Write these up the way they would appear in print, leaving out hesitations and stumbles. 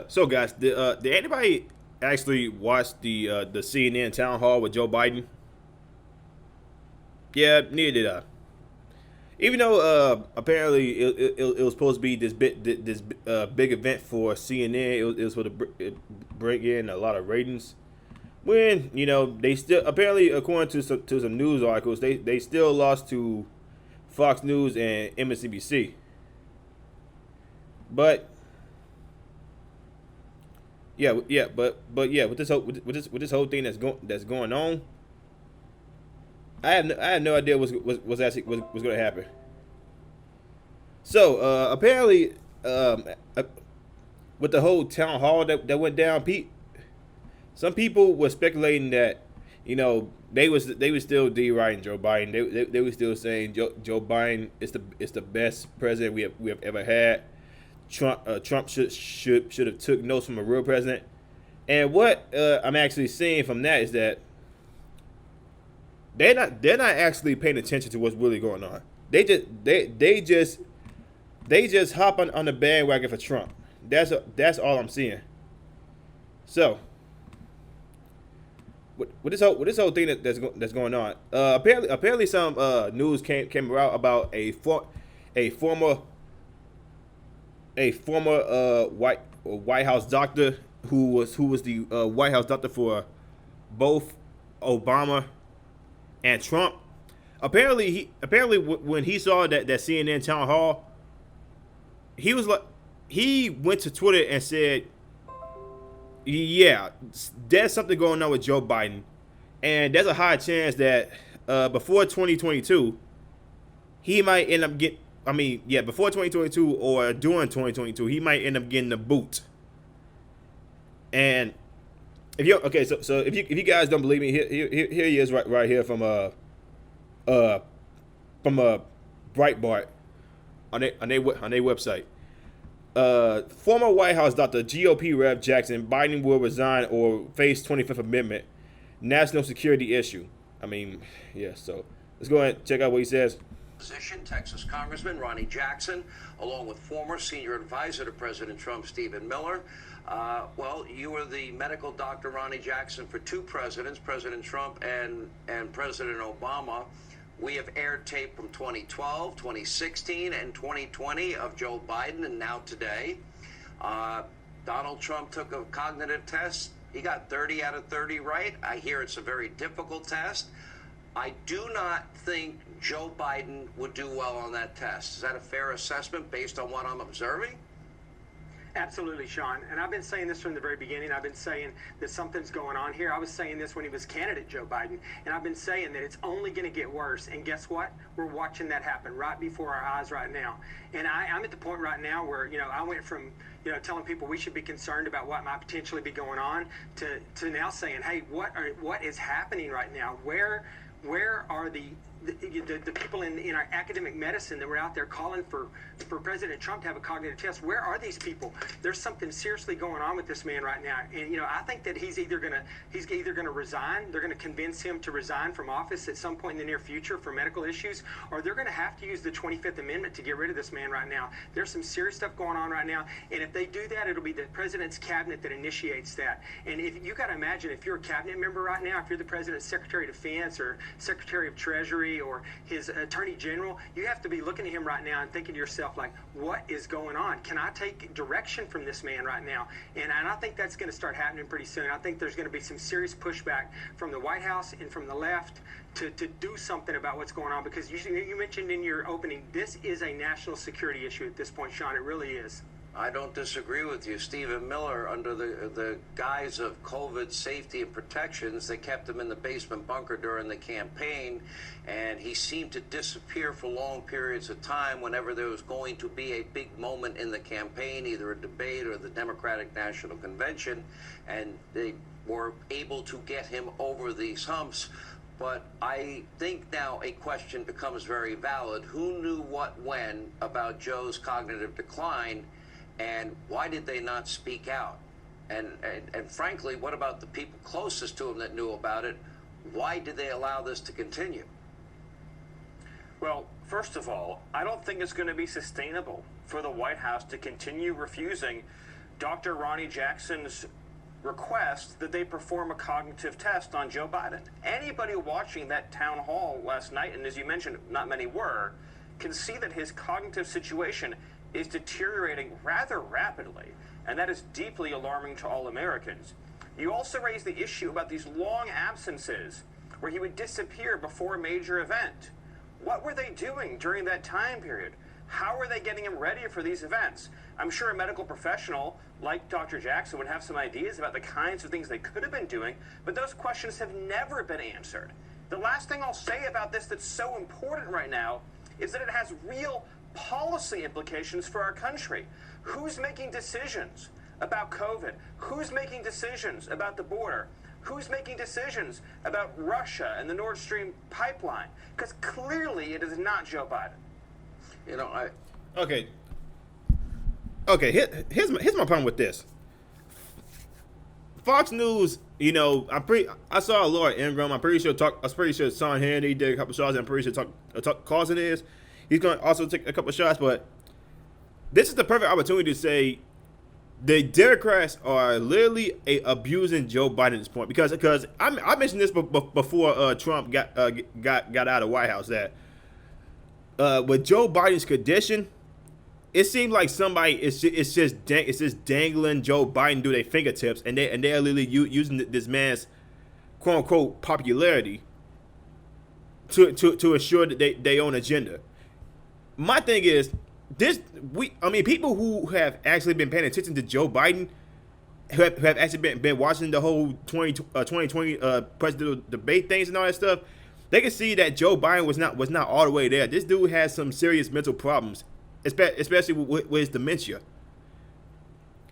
So guys, did anybody actually watch the CNN town hall with Joe Biden? Yeah, neither did I. Even though apparently it was supposed to be this big event for CNN, it was supposed to bring in a lot of ratings. When they still apparently according to some news articles they still lost to Fox News and MSNBC. But yeah, with this whole thing that's going on, I had no idea was actually was going to happen. So apparently, um, uh, with the whole town hall that went down, Pete, some people were speculating that they was still deriding Joe Biden. They were still saying Joe Biden is the best president we have ever had. Trump should have took notes from a real president. And what I'm actually seeing from that is that they're not actually paying attention to what's really going on. They just hop on the bandwagon for Trump. That's all I'm seeing. So with this whole thing that's going on, apparently some news came out about a former White House doctor who was the White House doctor for both Obama and Trump. Apparently when he saw that CNN town hall, he was like he went to Twitter and said, "Yeah, there's something going on with Joe Biden, and there's a high chance that before 2022, he might end up get. I mean, yeah, before 2022 or during 2022, he might end up getting the boot." And if you okay, so if you guys don't believe me, here he is right here uh from Breitbart on their website. Former White House Dr. GOP Rev Jackson, Biden will resign or face 25th Amendment national security issue. I mean, yeah. So let's go ahead and check out what he says. Position, Texas Congressman Ronnie Jackson, along with former senior advisor to President Trump, Stephen Miller. Well, you were the medical doctor, Ronnie Jackson, for two presidents, President Trump and President Obama. We have aired tape from 2012, 2016, and 2020 of Joe Biden, and now today. Donald Trump took a cognitive test. He got 30 out of 30 right. I hear it's a very difficult test. I do not think Joe Biden would do well on that test. Is that a fair assessment based on what I'm observing? Absolutely, Sean. And I've been saying this from the very beginning. I've been saying that something's going on here. I was saying this when he was candidate Joe Biden. And I've been saying that it's only going to get worse. And guess what? We're watching that happen right before our eyes right now. And I'm at the point right now where, I went from, telling people we should be concerned about what might potentially be going on to now saying, hey, what is happening right now? Where are the people in our academic medicine that were out there calling for President Trump to have a cognitive test? Where are these people? There's something seriously going on with this man right now, and I think that he's either gonna resign. They're gonna convince him to resign from office at some point in the near future for medical issues, or they're gonna have to use the 25th Amendment to get rid of this man right now. There's some serious stuff going on right now, and if they do that, it'll be the president's cabinet that initiates that. And if you got to imagine, if you're a cabinet member right now, if you're the president's Secretary of Defense or Secretary of Treasury or his attorney general, you have to be looking at him right now and thinking to yourself, like, what is going on? Can I take direction from this man right now? And I think that's going to start happening pretty soon. I think there's going to be some serious pushback from the White House and from the left to do something about what's going on, because you mentioned in your opening, this is a national security issue at this point, Sean. It really is. I don't disagree with you. Stephen Miller, under the guise of COVID safety and protections, they kept him in the basement bunker during the campaign, and he seemed to disappear for long periods of time whenever there was going to be a big moment in the campaign, either a debate or the Democratic National Convention, and they were able to get him over these humps. But I think now a question becomes very valid. Who knew what when about Joe's cognitive decline? And why did they not speak out? And frankly, what about the people closest to him that knew about it? Why did they allow this to continue? Well, first of all, I don't think it's going to be sustainable for the White House to continue refusing Dr. Ronnie Jackson's request that they perform a cognitive test on Joe Biden. Anybody watching that town hall last night, and as you mentioned, not many were, can see that his cognitive situation is deteriorating rather rapidly, and that is deeply alarming to all Americans. You also raised the issue about these long absences where he would disappear before a major event. What were they doing during that time period? How were they getting him ready for these events? I'm sure a medical professional like Dr. Jackson would have some ideas about the kinds of things they could have been doing, but those questions have never been answered. The last thing I'll say about this that's so important right now is that it has real policy implications for our country. Who's making decisions about COVID? Who's making decisions about the border? Who's making decisions about Russia and the Nord Stream pipeline? Because clearly it is not Joe Biden. You know, Okay, here's my problem with this. Fox News, you know, I saw Laura Ingraham. I was pretty sure Sean Hannity did a couple shots. I'm pretty sure Carson is. He's going to also take a couple shots, but this is the perfect opportunity to say the Democrats are literally abusing Joe Biden at this point because I mentioned this before Trump got out of the White House that with Joe Biden's condition, it seems like somebody is just dangling Joe Biden through their fingertips, and they're literally using this man's quote unquote popularity to assure that they own agenda. My thing is people who have actually been paying attention to Joe Biden, who have actually been watching the whole 2020 presidential debate things and all that stuff, they can see that Joe Biden was not all the way there. This dude has some serious mental problems, especially with his dementia.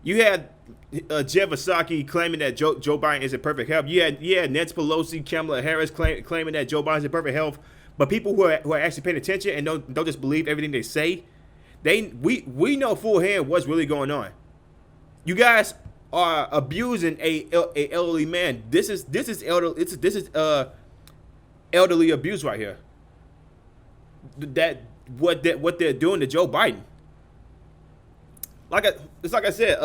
You had Jeff Psaki claiming that Joe Biden is in perfect health. You had Nancy Pelosi, Kamala Harris claiming that Joe Biden is in perfect health. But people who are actually paying attention and don't just believe everything they say, we know full hand what's really going on. You guys are abusing a elderly man. This is elderly abuse right here. What they're doing to Joe Biden. Like I said,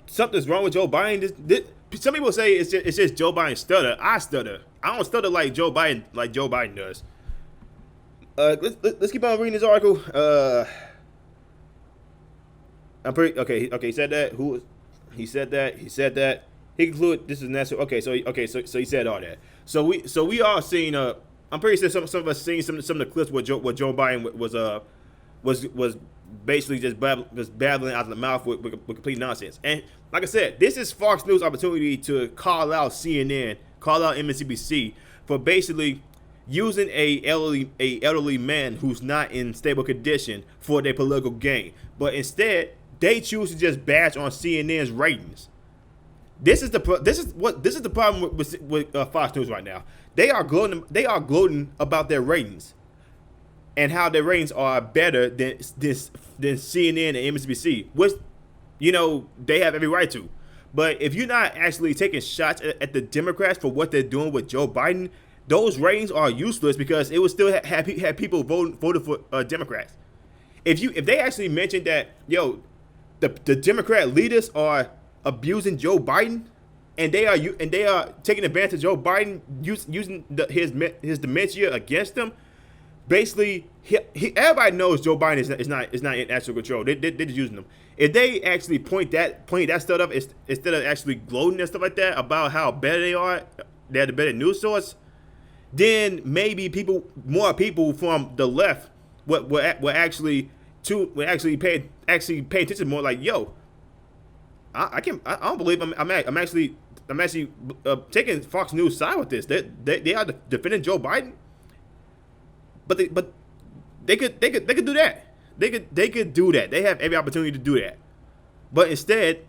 something's wrong with Joe Biden. Some people say it's just Joe Biden stutter. I stutter. I don't stutter like Joe Biden does. Let's keep on reading this article. I'm pretty okay. He said that. He said that. He concluded this is necessary. So he said all that. So we all seen. I'm pretty sure some of us seen some of the clips where Joe Biden was basically just babbling out of the mouth with complete nonsense. And like I said, this is Fox News' opportunity to call out CNN, call out MSNBC for basically using a elderly man who's not in stable condition for their political gain. But instead, they choose to just bash on CNN's ratings. This is the problem with Fox News right now. They are gloating about their ratings and how their ratings are better than CNN and MSNBC, which they have every right to. But if you're not actually taking shots at the Democrats for what they're doing with Joe Biden, those ratings are useless because it would still have people voted for Democrats. If they actually mentioned that the Democrat leaders are abusing Joe Biden and they are taking advantage of Joe Biden using his dementia against them, basically everybody knows Joe Biden is not in actual control. They're just using them. If they actually point that stuff up instead of actually gloating and stuff like that about how better they are, they're the better news source, then maybe more people from the left will actually pay attention more. Like, I don't believe I'm actually taking Fox News side with this. They are defending Joe Biden, but they could do that. They could do that. They have every opportunity to do that, but instead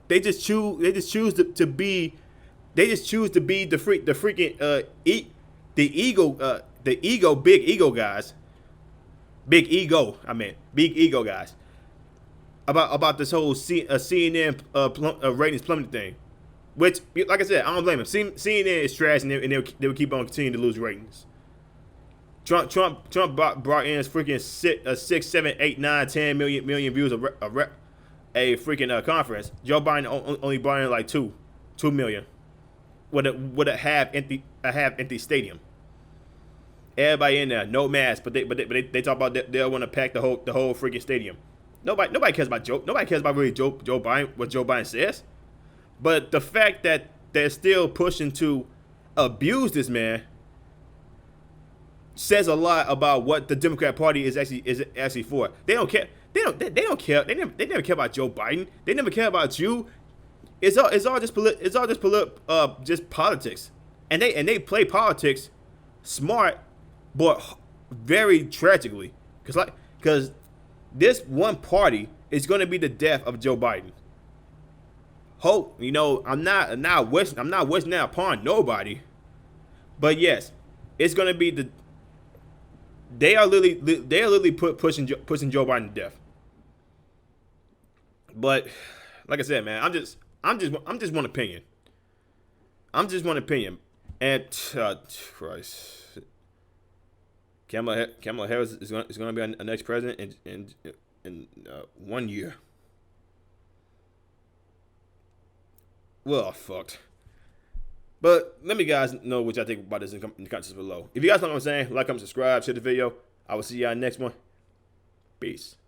they just choose to be the freaking big ego guys. Big ego guys. About this whole CNN ratings plummeting thing, which, like I said, I don't blame them. CNN is trash, and they will keep on continuing to lose ratings. Trump brought in freaking 6, 7, 8, 9, 10 million views a freaking conference. Joe Biden only brought in like 2 million with a half empty stadium. Everybody in there, no mask, but they talk about they'll want to pack the whole freaking stadium. Nobody cares about Joe. Nobody cares about really Joe Biden, what Joe Biden says. But the fact that they're still pushing to abuse this man says a lot about what the Democrat Party is actually for. They don't care. They don't care. They never care about Joe Biden. They never care about you. It's all just just politics, and they play politics smart, but very tragically, because this one party is going to be the death of Joe Biden. Hope, I'm not wishing that upon nobody, but yes, it's going to be they are literally pushing Joe Biden to death. But like I said, man, I'm just one opinion. I'm just one opinion, and Christ, Kamala Harris is going to be our next president in 1 year. Well, fucked. But let me guys know what y'all think about this in the comments below. If you guys know what I'm saying, like, comment, subscribe, share the video. I will see y'all next one. Peace.